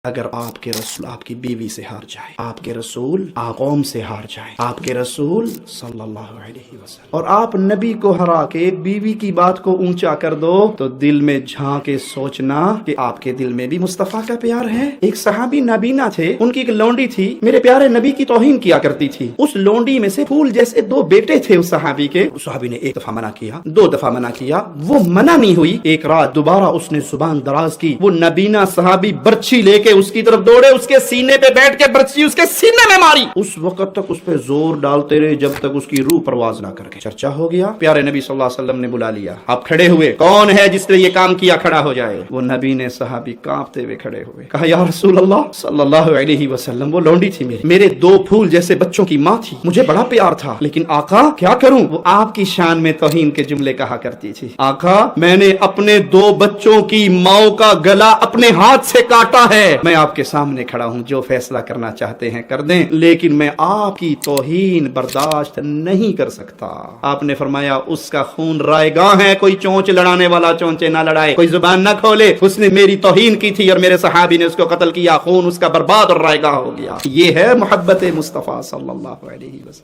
اگر آپ کے رسول آپ کی بیوی سے ہار جائے، آپ کے رسول آپ قوم سے ہار جائے، آپ کے رسول صلی اللہ علیہ وسلم، اور آپ نبی کو ہرا کے بیوی کی بات کو اونچا کر دو، تو دل میں جھانک کے سوچنا کہ آپ کے دل میں بھی مصطفیٰ کا پیار ہے۔ ایک صحابی نابینا تھے، ان کی ایک لونڈی تھی، میرے پیارے نبی کی توہین کیا کرتی تھی۔ اس لونڈی میں سے پھول جیسے دو بیٹے تھے اس صحابی کے۔ اس صحابی نے ایک دفعہ منع کیا، دو دفعہ منع کیا، وہ منع نہیں ہوئی۔ ایک رات دوبارہ اس نے زبان دراز کی، وہ نابینا صحابی برچھی لے کے اس کی طرف دوڑے، اس کے سینے پہ بیٹھ کے برچھی اس کے سینے میں ماری۔ اس وقت تک اس پہ زور ڈالتے رہے جب تک اس کی روح پرواز نہ کر کے چرچا ہو گیا۔ پیارے نبی صلی اللہ علیہ وسلم نے بلا لیا، آپ کھڑے ہوئے، کون ہے جس نے یہ کام کیا، کھڑا ہو جائے۔ وہ نبی نے صحابی کانپتے ہوئے کھڑے ہوئے، کہا یا رسول اللہ صلی اللہ علیہ وسلم، وہ لونڈی تھی میرے دو پھول جیسے بچوں کی ماں تھی، مجھے بڑا پیار تھا، لیکن آقا کیا کروں، وہ آپ کی شان میں توہین کے جملے کہا کرتی تھی۔ آقا میں نے اپنے دو بچوں کی ماؤں کا گلا اپنے ہاتھ سے کاٹا ہے، میں آپ کے سامنے کھڑا ہوں، جو فیصلہ کرنا چاہتے ہیں کر دیں، لیکن میں آپ کی توہین برداشت نہیں کر سکتا۔ آپ نے فرمایا اس کا خون رائے گاہ ہے، کوئی چونچ لڑانے والا چونچے نہ لڑائے، کوئی زبان نہ کھولے، اس نے میری توہین کی تھی اور میرے صحابی نے اس کو قتل کیا، خون اس کا برباد اور رائے گاہ ہو گیا۔ یہ ہے محبت مصطفیٰ صلی اللہ علیہ وسلم۔